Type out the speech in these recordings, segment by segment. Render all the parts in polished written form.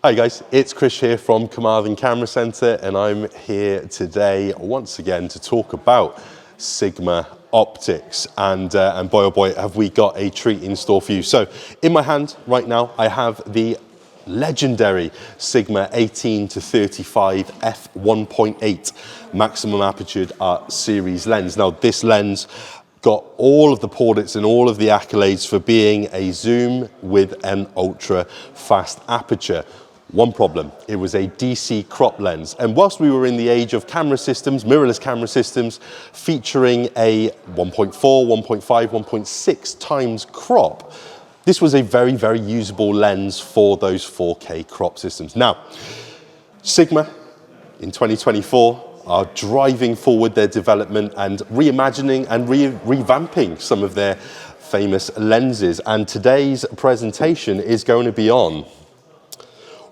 Hi guys, it's Krish here from Carmarthen Camera Centre, and I'm here today once again to talk about Sigma optics, and boy oh boy have we got a treat in store for you. So in my hand right now I have the legendary Sigma 18 to 35 f1.8 maximum aperture art series lens. Now this lens got all of the plaudits and all of the accolades for being a zoom with an ultra fast aperture. One problem, it was a DC crop lens. And whilst we were in the age of camera systems, mirrorless camera systems, featuring a 1.4, 1.5, 1.6 times crop, this was a very, very usable lens for those 4K crop systems. Now, Sigma in 2024 are driving forward their development and reimagining and revamping some of their famous lenses. And today's presentation is going to be on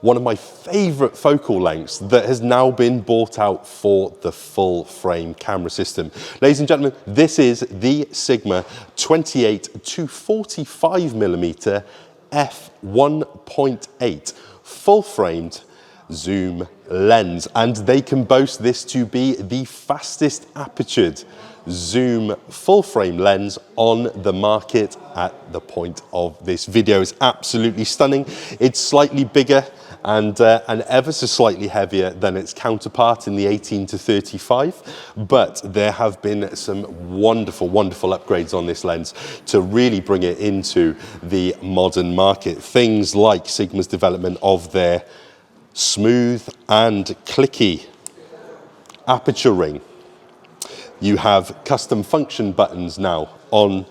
one of my favorite focal lengths that has now been bought out for the full frame camera system. Ladies and gentlemen, this is the Sigma 28 to 45 millimeter f1.8 full framed zoom lens, and they can boast this to be the fastest apertured zoom full frame lens on the market at the point of this video. It's absolutely stunning. It's slightly bigger and ever so slightly heavier than its counterpart in the 18 to 35, but there have been some wonderful upgrades on this lens to really bring it into the modern market. Things like Sigma's development of their smooth and clicky aperture ring. You have custom function buttons now on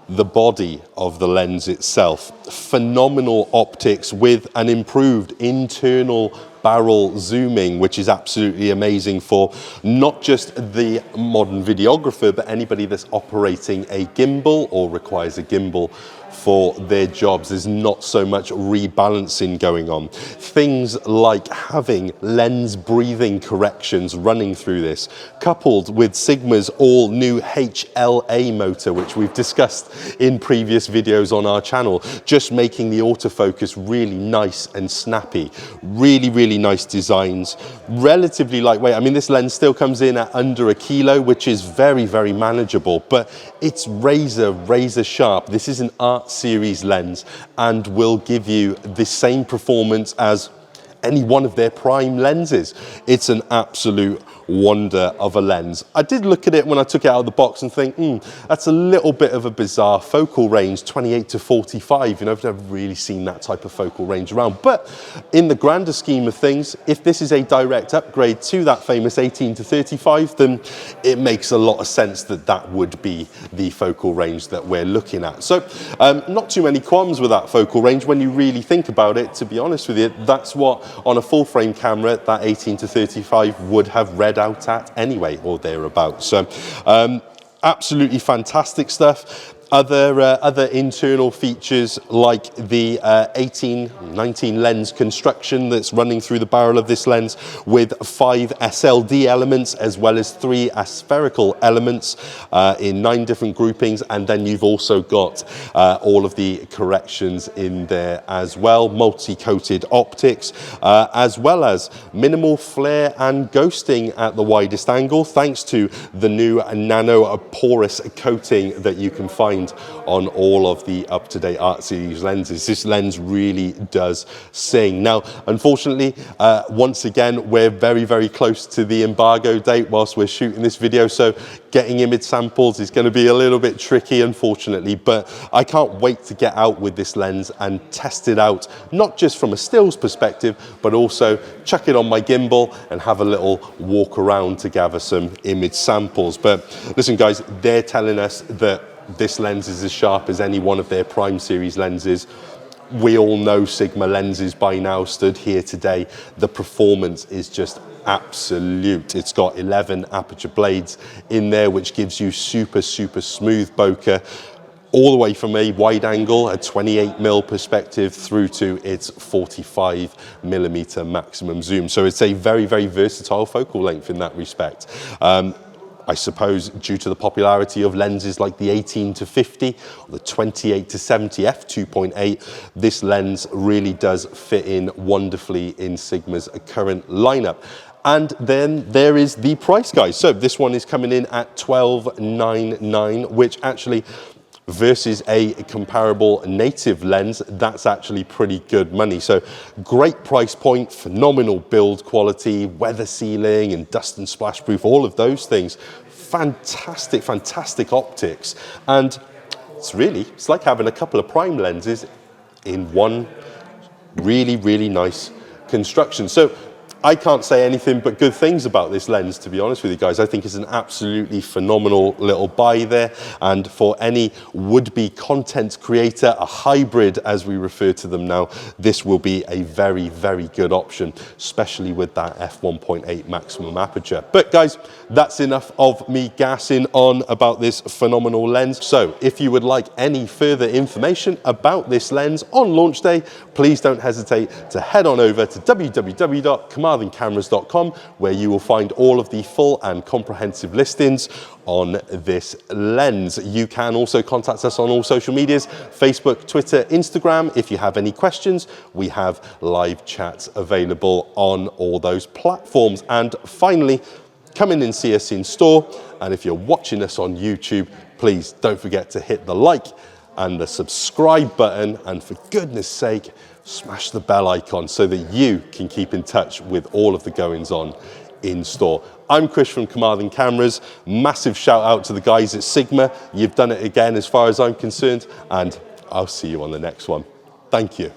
the body of the lens itself. Phenomenal optics with an improved internal barrel zooming, which is absolutely amazing for not just the modern videographer, but anybody that's operating a gimbal or requires a gimbal for their jobs. There's not so much rebalancing going on. Things like having lens breathing corrections running through this, coupled with Sigma's all new HLA motor, which we've discussed in previous videos on our channel, just making the autofocus really nice and snappy. Really nice designs, relatively lightweight. I mean, this lens still comes in at under a kilo, which is very manageable, but it's razor sharp. This is an art series lens and will give you the same performance as any one of their prime lenses. It's an absolute wonder of a lens. I did look at it when I took it out of the box and think, that's a little bit of a bizarre focal range, 28 to 45. You know, I've never really seen that type of focal range around. But in the grander scheme of things, if this is a direct upgrade to that famous 18 to 35, then it makes a lot of sense that that would be the focal range that we're looking at. So not too many qualms with that focal range when you really think about it, to be honest with you. That's what on a full frame camera that 18 to 35 would have read out at anyway, or thereabouts. So absolutely fantastic stuff. Other internal features like the 18-19 lens construction that's running through the barrel of this lens, with 5 SLD elements as well as 3 aspherical elements in 9 different groupings, and then you've also got all of the corrections in there as well, multi-coated optics, as well as minimal flare and ghosting at the widest angle, thanks to the new nano porous coating that you can find on all of the up-to-date art series lenses. This lens really does sing. Now, unfortunately, once again, we're very close to the embargo date whilst we're shooting this video, so getting image samples is going to be a little bit tricky, unfortunately, but I can't wait to get out with this lens and test it out, not just from a stills perspective, but also chuck it on my gimbal and have a little walk around to gather some image samples. But listen guys, they're telling us that this lens is as sharp as any one of their prime series lenses. We all know Sigma lenses by now. Stood here today, the performance is just absolute. It's got 11 aperture blades in there, which gives you super smooth bokeh, all the way from a wide angle, a 28mm perspective, through to its 45mm maximum zoom. So it's a very versatile focal length in that respect. I suppose due to the popularity of lenses like the 18 to 50, or the 28 to 70 f2.8, this lens really does fit in wonderfully in Sigma's current lineup. And then there is the price, guys. So this one is coming in at $12.99, which actually, versus a comparable native lens, that's actually pretty good money. So great price point, phenomenal build quality, weather sealing and dust and splash proof, all of those things. Fantastic, fantastic optics. And it's like having a couple of prime lenses in one really, really nice construction. So I can't say anything but good things about this lens, to be honest with you guys. I think it's an absolutely phenomenal little buy there. And for any would-be content creator, a hybrid as we refer to them now, this will be a very, very good option, especially with that f1.8 maximum aperture. But guys, that's enough of me gassing on about this phenomenal lens. So if you would like any further information about this lens on launch day, please don't hesitate to head on over to www.carmarthencameras.com, where you will find all of the full and comprehensive listings on this lens. You can also contact us on all social medias, Facebook, Twitter, Instagram. If you have any questions, we have live chats available on all those platforms. And finally, come in and see us in store. And if you're watching us on YouTube, please don't forget to hit the like and the subscribe button, and for goodness sake, smash the bell icon so that you can keep in touch with all of the goings on in store. I'm Krish from Carmarthen Cameras. Massive shout out to the guys at Sigma. You've done it again as far as I'm concerned, and I'll see you on the next one. Thank you.